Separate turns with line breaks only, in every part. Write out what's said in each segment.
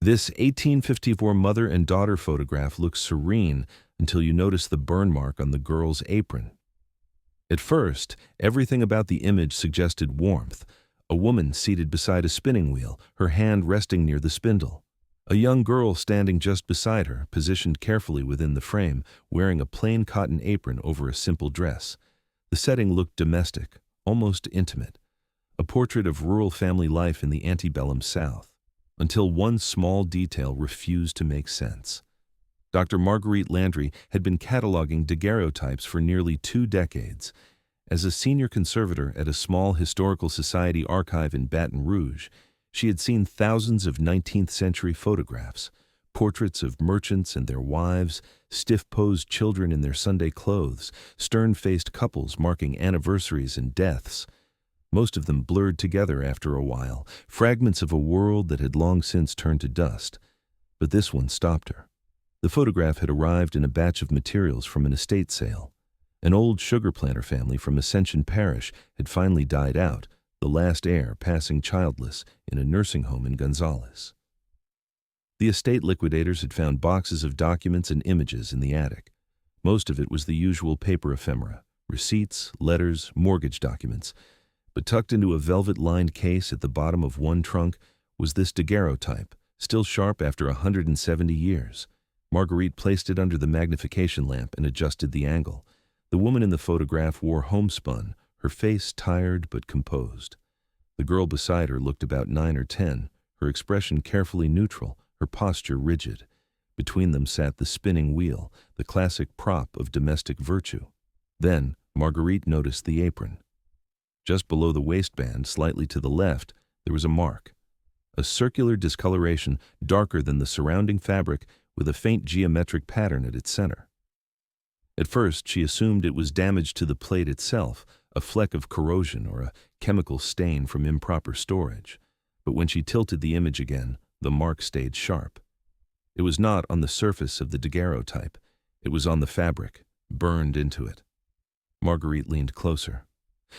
This 1854 mother and daughter photograph looks serene until you notice the burn mark on the girl's apron. At first, everything about the image suggested warmth. A woman seated beside a spinning wheel, her hand resting near the spindle. A young girl standing just beside her, positioned carefully within the frame, wearing a plain cotton apron over a simple dress. The setting looked domestic, almost intimate, a portrait of rural family life in the antebellum South, until one small detail refused to make sense. Dr. Marguerite Landry had been cataloging daguerreotypes for nearly 2 decades. As a senior conservator at a small historical society archive in Baton Rouge, she had seen thousands of 19th-century photographs, portraits of merchants and their wives, stiff-posed children in their Sunday clothes, stern-faced couples marking anniversaries and deaths. Most of them blurred together after a while, fragments of a world that had long since turned to dust. But this one stopped her. The photograph had arrived in a batch of materials from an estate sale. An old sugar planter family from Ascension Parish had finally died out, the last heir passing childless in a nursing home in Gonzales. The estate liquidators had found boxes of documents and images in the attic. Most of it was the usual paper ephemera, receipts, letters, mortgage documents. But tucked into a velvet-lined case at the bottom of one trunk was this daguerreotype, still sharp after 170 years. Marguerite placed it under the magnification lamp and adjusted the angle. The woman in the photograph wore homespun, her face tired but composed. The girl beside her looked about 9 or 10, her expression carefully neutral, her posture rigid. Between them sat the spinning wheel, the classic prop of domestic virtue. Then Marguerite noticed the apron. Just below the waistband, slightly to the left, there was a mark. A circular discoloration, darker than the surrounding fabric, with a faint geometric pattern at its center. At first, she assumed it was damage to the plate itself, a fleck of corrosion or a chemical stain from improper storage. But when she tilted the image again, the mark stayed sharp. It was not on the surface of the daguerreotype. It was on the fabric, burned into it. Marguerite leaned closer.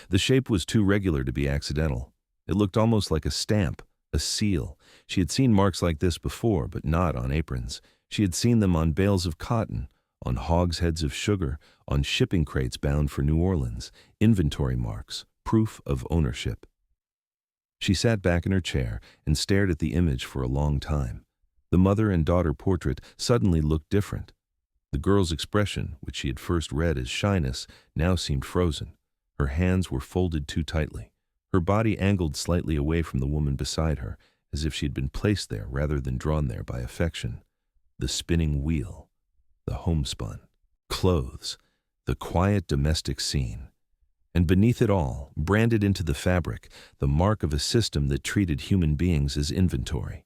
The shape was too regular to be accidental. It looked almost like a stamp, a seal. She had seen marks like this before, but not on aprons. She had seen them on bales of cotton, on hogsheads of sugar, on shipping crates bound for New Orleans, inventory marks, proof of ownership. She sat back in her chair and stared at the image for a long time. The mother and daughter portrait suddenly looked different. The girl's expression, which she had first read as shyness, now seemed frozen. Her hands were folded too tightly. Her body angled slightly away from the woman beside her, as if she had been placed there rather than drawn there by affection. The spinning wheel, the homespun, clothes, the quiet domestic scene. And beneath it all, branded into the fabric, the mark of a system that treated human beings as inventory.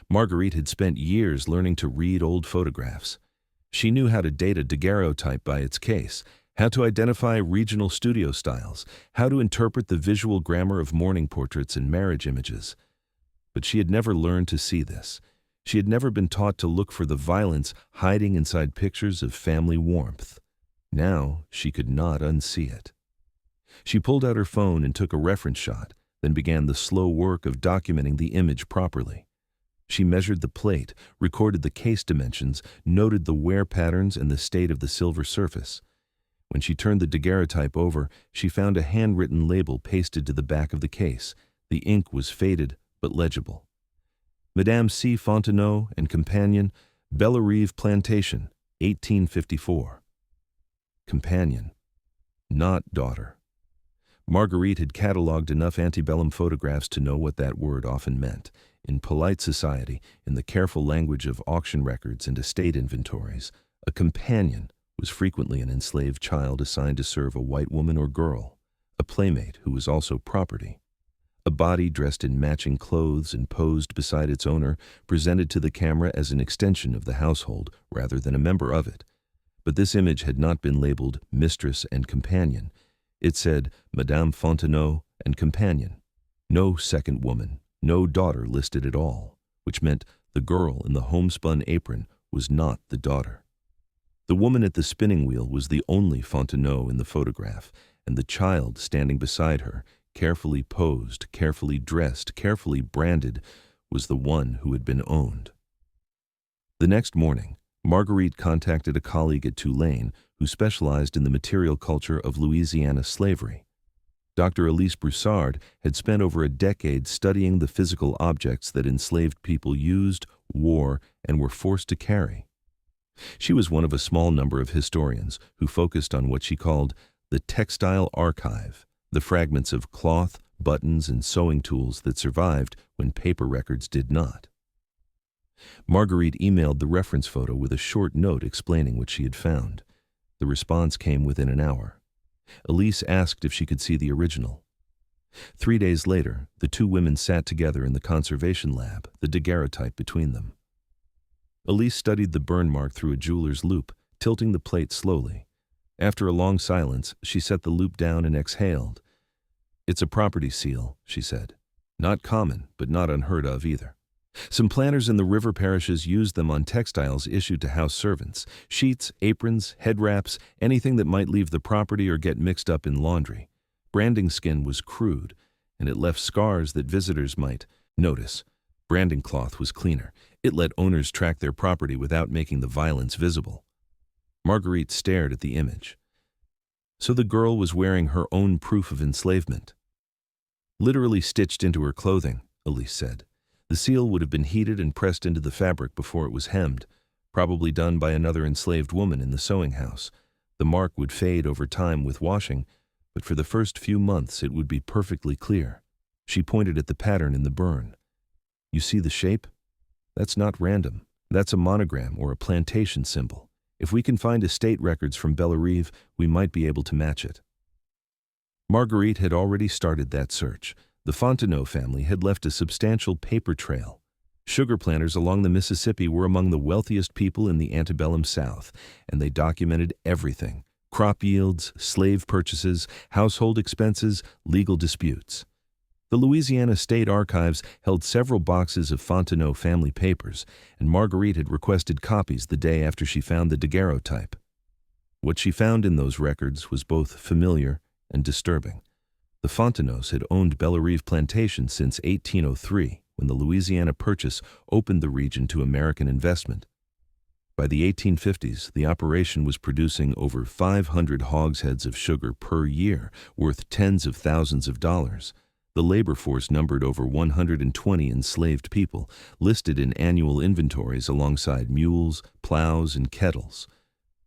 Marguerite had spent years learning to read old photographs. She knew how to date a daguerreotype by its case, how to identify regional studio styles, how to interpret the visual grammar of mourning portraits and marriage images. But she had never learned to see this. She had never been taught to look for the violence hiding inside pictures of family warmth. Now she could not unsee it. She pulled out her phone and took a reference shot, then began the slow work of documenting the image properly. She measured the plate, recorded the case dimensions, noted the wear patterns and the state of the silver surface. When she turned the daguerreotype over, she found a handwritten label pasted to the back of the case. The ink was faded but legible. Madame C. Fontenot and companion, Bellerive Plantation, 1854. Companion, not daughter. Marguerite had catalogued enough antebellum photographs to know what that word often meant. In polite society, in the careful language of auction records and estate inventories, a companion was frequently an enslaved child assigned to serve a white woman or girl, a playmate who was also property. A body dressed in matching clothes and posed beside its owner, presented to the camera as an extension of the household rather than a member of it. But this image had not been labeled mistress and companion. It said Madame Fontenot and companion. No second woman, no daughter listed at all, which meant the girl in the homespun apron was not the daughter. The woman at the spinning wheel was the only Fontenot in the photograph, and the child standing beside her, carefully posed, carefully dressed, carefully branded, was the one who had been owned. The next morning, Marguerite contacted a colleague at Tulane who specialized in the material culture of Louisiana slavery. Dr. Elise Broussard had spent over a decade studying the physical objects that enslaved people used, wore, and were forced to carry. She was one of a small number of historians who focused on what she called the textile archive, the fragments of cloth, buttons, and sewing tools that survived when paper records did not. Marguerite emailed the reference photo with a short note explaining what she had found. The response came within an hour. Elise asked if she could see the original. 3 days later, the two women sat together in the conservation lab, the daguerreotype between them. Elise studied the burn mark through a jeweler's loupe, tilting the plate slowly. After a long silence, she set the loupe down and exhaled. "It's a property seal," she said. "Not common, but not unheard of either. Some planters in the river parishes used them on textiles issued to house servants, sheets, aprons, head wraps, anything that might leave the property or get mixed up in laundry. Branding skin was crude, and it left scars that visitors might notice. Branding cloth was cleaner. It let owners track their property without making the violence visible." Marguerite stared at the image. So the girl was wearing her own proof of enslavement. "Literally stitched into her clothing," Elise said. "The seal would have been heated and pressed into the fabric before it was hemmed, probably done by another enslaved woman in the sewing house. The mark would fade over time with washing, but for the first few months it would be perfectly clear." She pointed at the pattern in the burn. "You see the shape? That's not random. That's a monogram or a plantation symbol. If we can find estate records from Bellerive, we might be able to match it." Marguerite had already started that search. The Fontenot family had left a substantial paper trail. Sugar planters along the Mississippi were among the wealthiest people in the antebellum South, and they documented everything: crop yields, slave purchases, household expenses, legal disputes. The Louisiana State Archives held several boxes of Fontenot family papers, and Marguerite had requested copies the day after she found the daguerreotype. What she found in those records was both familiar and disturbing. The Fontenots had owned Bellerive Plantation since 1803, when the Louisiana Purchase opened the region to American investment. By the 1850s, the operation was producing over 500 hogsheads of sugar per year, worth tens of thousands of dollars. The labor force numbered over 120 enslaved people, listed in annual inventories alongside mules, plows, and kettles.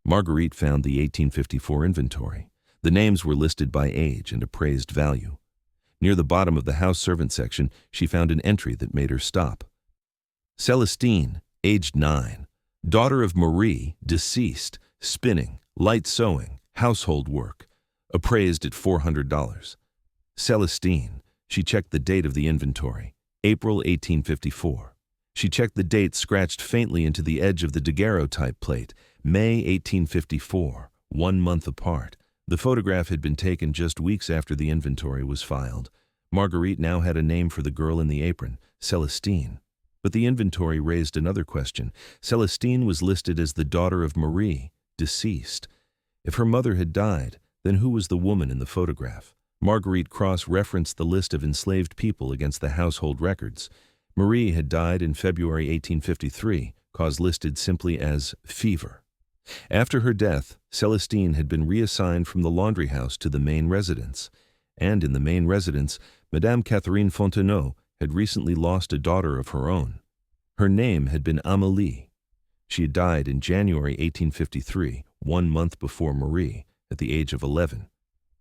Marguerite found the 1854 inventory. The names were listed by age and appraised value. Near the bottom of the house servant section, she found an entry that made her stop. Celestine, aged 9, daughter of Marie, deceased, spinning, light sewing, household work, appraised at $400. Celestine. She checked the date of the inventory, April 1854. She checked the date scratched faintly into the edge of the daguerreotype plate, May 1854, 1 month apart. The photograph had been taken just weeks after the inventory was filed. Marguerite now had a name for the girl in the apron, Celestine. But the inventory raised another question. Celestine was listed as the daughter of Marie, deceased. If her mother had died, then who was the woman in the photograph? Marguerite cross-referenced the list of enslaved people against the household records. Marie had died in February 1853, cause listed simply as fever. After her death, Celestine had been reassigned from the laundry house to the main residence. And in the main residence, Madame Catherine Fontenot had recently lost a daughter of her own. Her name had been Amélie. She had died in January 1853, 1 month before Marie, at the age of 11.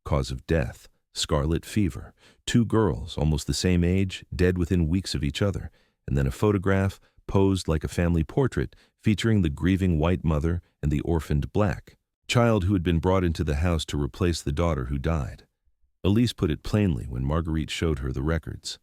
Cause of death: scarlet fever. 2 girls, almost the same age, dead within weeks of each other, and then a photograph, posed like a family portrait, featuring the grieving white mother and the orphaned black child who had been brought into the house to replace the daughter who died. Elise put it plainly when Marguerite showed her the records.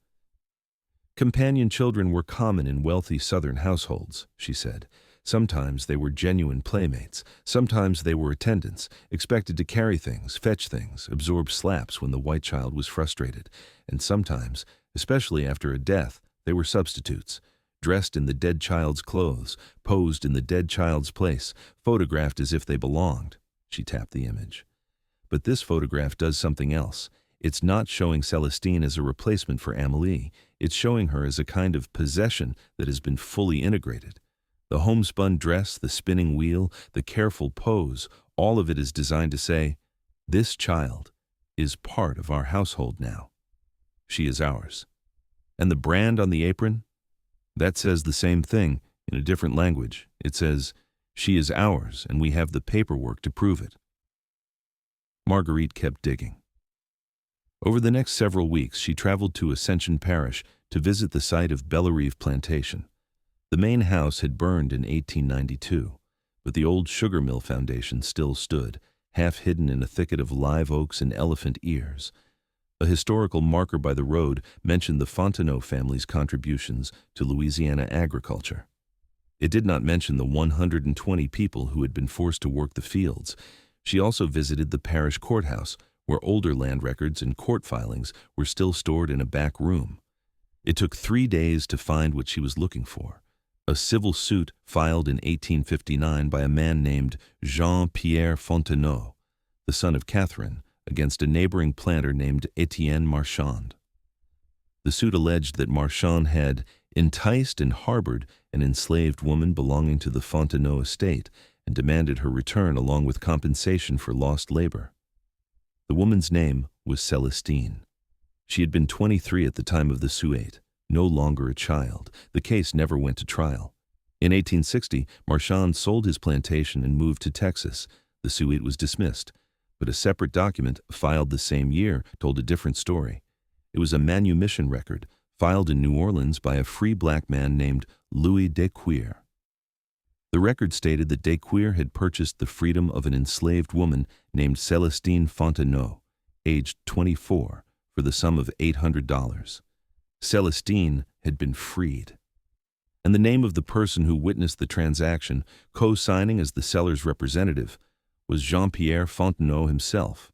Companion children were common in wealthy Southern households, she said. Sometimes they were genuine playmates. Sometimes they were attendants, expected to carry things, fetch things, absorb slaps when the white child was frustrated. And sometimes, especially after a death, they were substitutes, dressed in the dead child's clothes, posed in the dead child's place, photographed as if they belonged. She tapped the image. But this photograph does something else. It's not showing Celestine as a replacement for Amélie. It's showing her as a kind of possession that has been fully integrated. The homespun dress, the spinning wheel, the careful pose, all of it is designed to say, this child is part of our household now. She is ours. And the brand on the apron? That says the same thing in a different language. It says, she is ours, and we have the paperwork to prove it. Marguerite kept digging. Over the next several weeks, she traveled to Ascension Parish to visit the site of Bellerive Plantation. The main house had burned in 1892, but the old sugar mill foundation still stood, half hidden in a thicket of live oaks and elephant ears. A historical marker by the road mentioned the Fontenot family's contributions to Louisiana agriculture. It did not mention the 120 people who had been forced to work the fields. She also visited the parish courthouse, where older land records and court filings were still stored in a back room. It took 3 days to find what she was looking for: a civil suit filed in 1859 by a man named Jean-Pierre Fontenot, the son of Catherine, against a neighboring planter named Etienne Marchand. The suit alleged that Marchand had enticed and harbored an enslaved woman belonging to the Fontenot estate and demanded her return along with compensation for lost labor. The woman's name was Celestine. She had been 23 at the time of the suit, no longer a child. The case never went to trial. In 1860, Marchand sold his plantation and moved to Texas. The suit was dismissed, but a separate document filed the same year told a different story. It was a manumission record filed in New Orleans by a free black man named Louis Desquire. The record stated that Desquire had purchased the freedom of an enslaved woman named Celestine Fontenot, aged 24, for the sum of $800. Celestine had been freed. And the name of the person who witnessed the transaction, co-signing as the seller's representative, was Jean-Pierre Fontenot himself.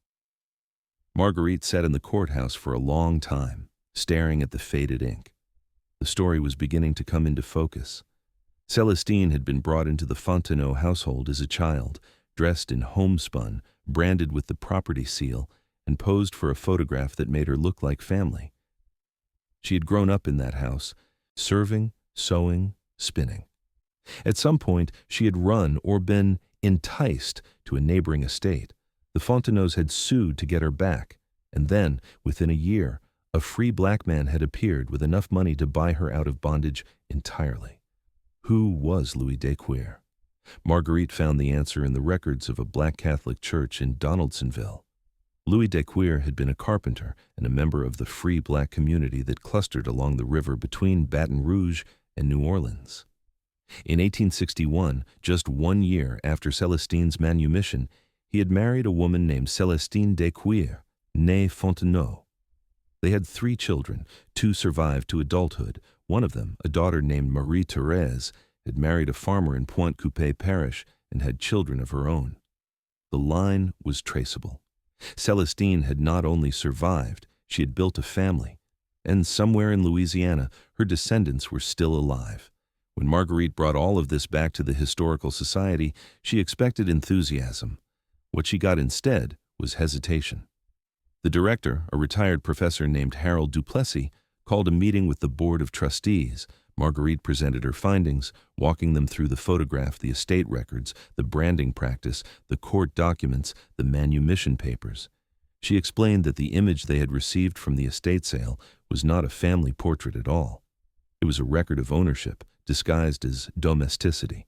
Marguerite sat in the courthouse for a long time, staring at the faded ink. The story was beginning to come into focus. Celestine had been brought into the Fontenot household as a child, dressed in homespun, branded with the property seal, and posed for a photograph that made her look like family. She had grown up in that house, serving, sewing, spinning. At some point, she had run or been enticed to a neighboring estate. The Fontenots had sued to get her back, and then, within a year, a free black man had appeared with enough money to buy her out of bondage entirely. Who was Louis Desquire? Marguerite found the answer in the records of a black Catholic church in Donaldsonville. Louis Desquire had been a carpenter and a member of the free black community that clustered along the river between Baton Rouge and New Orleans. In 1861, just 1 year after Celestine's manumission, he had married a woman named Celestine Desquire, née Fontenot. They had 3 children. 2 survived to adulthood. One of them, a daughter named Marie-Thérèse, had married a farmer in Pointe-Coupée Parish and had children of her own. The line was traceable. Celestine had not only survived, she had built a family, and somewhere in Louisiana, her descendants were still alive. When Marguerite brought all of this back to the Historical Society, she expected enthusiasm. What she got instead was hesitation. The director, a retired professor named Harold Duplessis, called a meeting with the Board of Trustees. Marguerite presented her findings, walking them through the photograph, the estate records, the branding practice, the court documents, the manumission papers. She explained that the image they had received from the estate sale was not a family portrait at all. It was a record of ownership, disguised as domesticity.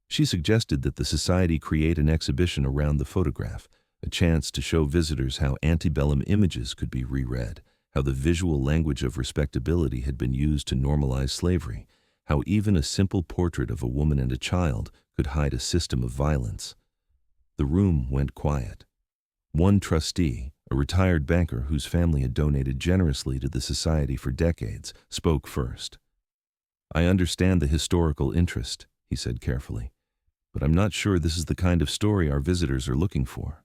She suggested that the society create an exhibition around the photograph, a chance to show visitors how antebellum images could be reread, how the visual language of respectability had been used to normalize slavery, how even a simple portrait of a woman and a child could hide a system of violence. The room went quiet. One trustee, a retired banker whose family had donated generously to the society for decades, spoke first. "I understand the historical interest," he said carefully, "but I'm not sure this is the kind of story our visitors are looking for.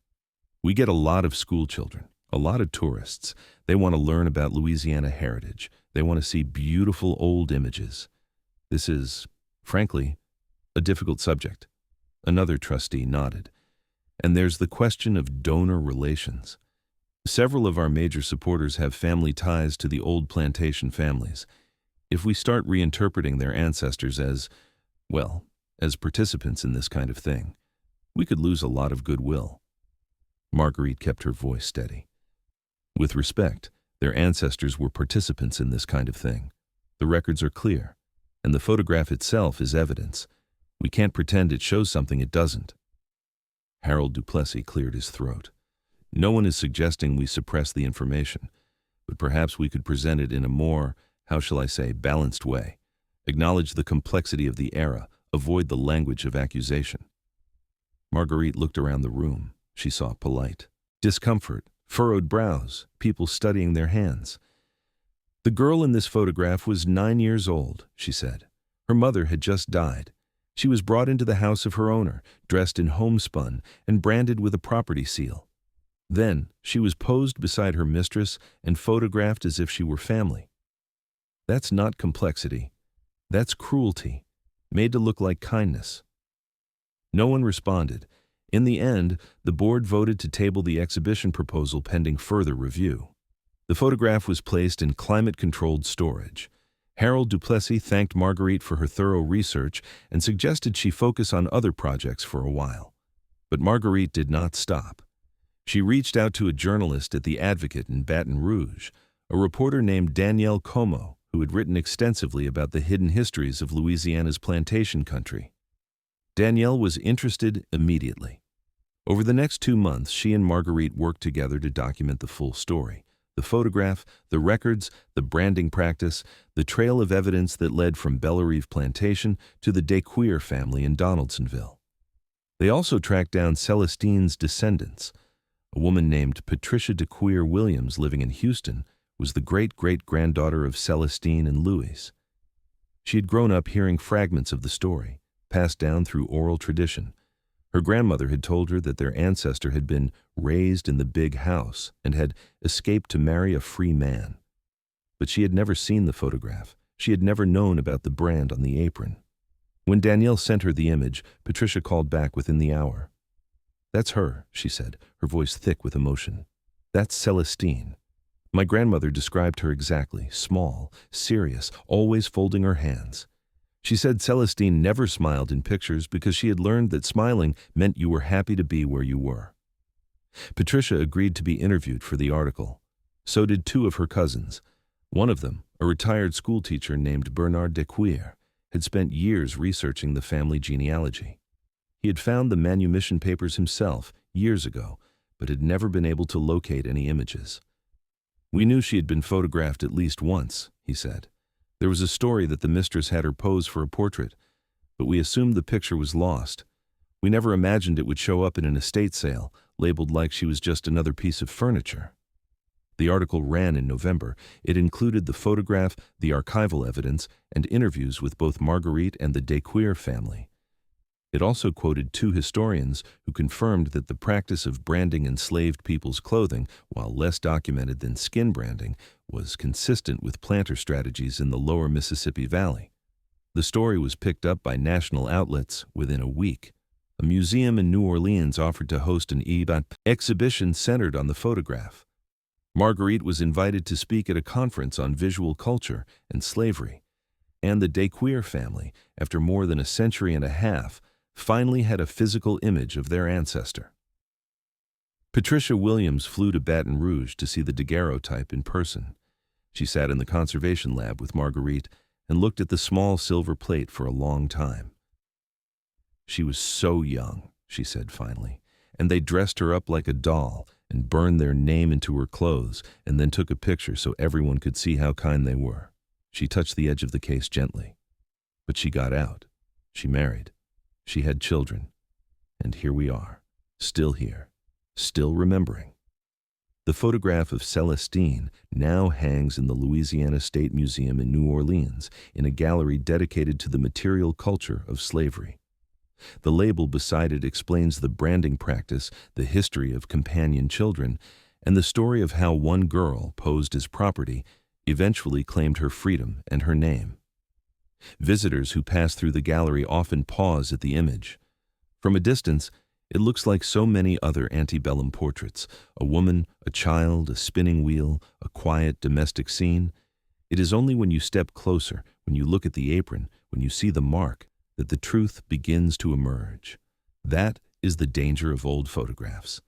We get a lot of school children, a lot of tourists. They want to learn about Louisiana heritage. They want to see beautiful old images. This is, frankly, a difficult subject." Another trustee nodded. "And there's the question of donor relations. Several of our major supporters have family ties to the old plantation families. If we start reinterpreting their ancestors as, well, as participants in this kind of thing, we could lose a lot of goodwill. Marguerite kept her voice steady. With respect, their ancestors were participants in this kind of thing. The records are clear, and the photograph itself is evidence. We can't pretend it shows something it doesn't. Harold Duplessis cleared his throat. No one is suggesting we suppress the information, but perhaps we could present it in a more, how shall I say, balanced way. Acknowledge the complexity of the era, avoid the language of accusation. Marguerite looked around the room. She saw polite discomfort, furrowed brows, people studying their hands. The girl in this photograph was 9 years old, she said. Her mother had just died. She was brought into the house of her owner, dressed in homespun and branded with a property seal. Then she was posed beside her mistress and photographed as if she were family. That's not complexity. That's cruelty, made to look like kindness. No one responded. In the end, the board voted to table the exhibition proposal pending further review. The photograph was placed in climate-controlled storage. Harold Duplessis thanked Marguerite for her thorough research and suggested she focus on other projects for a while. But Marguerite did not stop. She reached out to a journalist at The Advocate in Baton Rouge, a reporter named Danielle Como, who had written extensively about the hidden histories of Louisiana's plantation country. Danielle was interested immediately. Over the next 2 months, she and Marguerite worked together to document the full story. The photograph, the records, the branding practice, the trail of evidence that led from Bellerive Plantation to the Desquire family in Donaldsonville. They also tracked down Celestine's descendants. A woman named Patricia Desquire Williams living in Houston was the great-great-granddaughter of Celestine and Louis. She had grown up hearing fragments of the story, passed down through oral tradition. Her grandmother had told her that their ancestor had been raised in the big house and had escaped to marry a free man. But she had never seen the photograph. She had never known about the brand on the apron. When Danielle sent her the image, Patricia called back within the hour. "That's her," she said, her voice thick with emotion. "That's Celestine. My grandmother described her exactly, small, serious, always folding her hands. She said Celestine never smiled in pictures because she had learned that smiling meant you were happy to be where you were." Patricia agreed to be interviewed for the article. So did 2 of her cousins. One of them, a retired schoolteacher named Bernard Desquire, had spent years researching the family genealogy. He had found the manumission papers himself years ago, but had never been able to locate any images. "We knew she had been photographed at least once," he said. "There was a story that the mistress had her pose for a portrait, but we assumed the picture was lost. We never imagined it would show up in an estate sale, labeled like she was just another piece of furniture." The article ran in November. It included the photograph, the archival evidence, and interviews with both Marguerite and the Desquire family. It also quoted 2 historians who confirmed that the practice of branding enslaved people's clothing, while less documented than skin branding, was consistent with planter strategies in the lower Mississippi Valley. The story was picked up by national outlets within a week. A museum in New Orleans offered to host an exhibition centered on the photograph. Marguerite was invited to speak at a conference on visual culture and slavery. And the Desquire family, after more than a century and a half, finally had a physical image of their ancestor. Patricia Williams flew to Baton Rouge to see the daguerreotype in person. She sat in the conservation lab with Marguerite and looked at the small silver plate for a long time. "She was so young," she said finally, "and they dressed her up like a doll and burned their name into her clothes and then took a picture so everyone could see how kind they were." She touched the edge of the case gently. "But she got out. She married. She had children. And here we are, still here, still remembering." The photograph of Celestine now hangs in the Louisiana State Museum in New Orleans in a gallery dedicated to the material culture of slavery. The label beside it explains the branding practice, the history of companion children, and the story of how one girl, posed as property, eventually claimed her freedom and her name. Visitors who pass through the gallery often pause at the image. From a distance, It looks like so many other antebellum portraits: a woman, a child, a spinning wheel, a quiet domestic scene. It is only when you step closer, when you look at the apron, when you see the mark, that the truth begins to emerge. That is the danger of old photographs.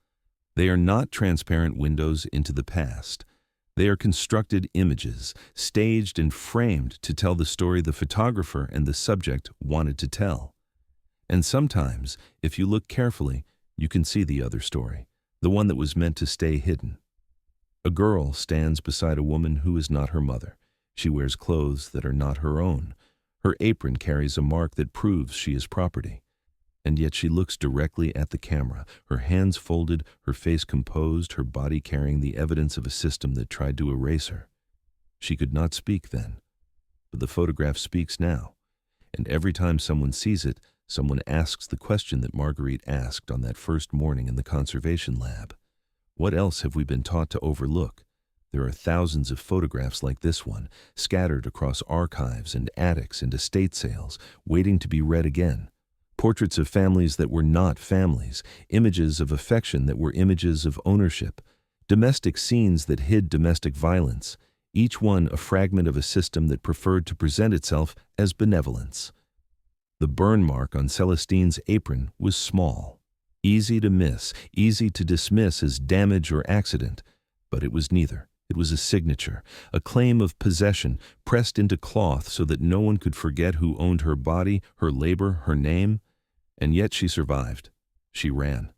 They are not transparent windows into the past. They are constructed images, staged and framed to tell the story the photographer and the subject wanted to tell. And sometimes, if you look carefully, you can see the other story, the one that was meant to stay hidden. A girl stands beside a woman who is not her mother. She wears clothes that are not her own. Her apron carries a mark that proves she is property. And yet she looks directly at the camera, her hands folded, her face composed, her body carrying the evidence of a system that tried to erase her. She could not speak then, but the photograph speaks now. And every time someone sees it, someone asks the question that Marguerite asked on that first morning in the conservation lab. What else have we been taught to overlook? There are thousands of photographs like this one, scattered across archives and attics and estate sales, waiting to be read again. Portraits of families that were not families, images of affection that were images of ownership, domestic scenes that hid domestic violence, each one a fragment of a system that preferred to present itself as benevolence. The burn mark on Celestine's apron was small, easy to miss, easy to dismiss as damage or accident, but it was neither. It was a signature, a claim of possession, pressed into cloth so that no one could forget who owned her body, her labor, her name. And yet she survived. She ran.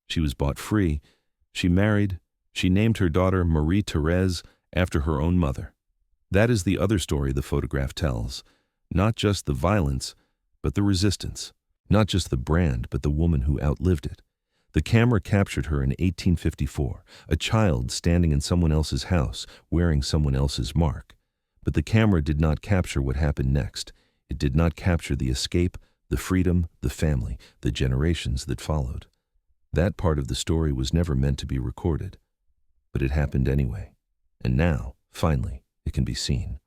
She was bought free. She married. She named her daughter Marie-Thérèse after her own mother. That is the other story the photograph tells. Not just the violence, but the resistance. Not just the brand, but the woman who outlived it. The camera captured her in 1854, a child standing in someone else's house, wearing someone else's mark. But the camera did not capture what happened next. It did not capture the escape, the freedom, the family, the generations that followed. That part of the story was never meant to be recorded. But it happened anyway. And now, finally, it can be seen.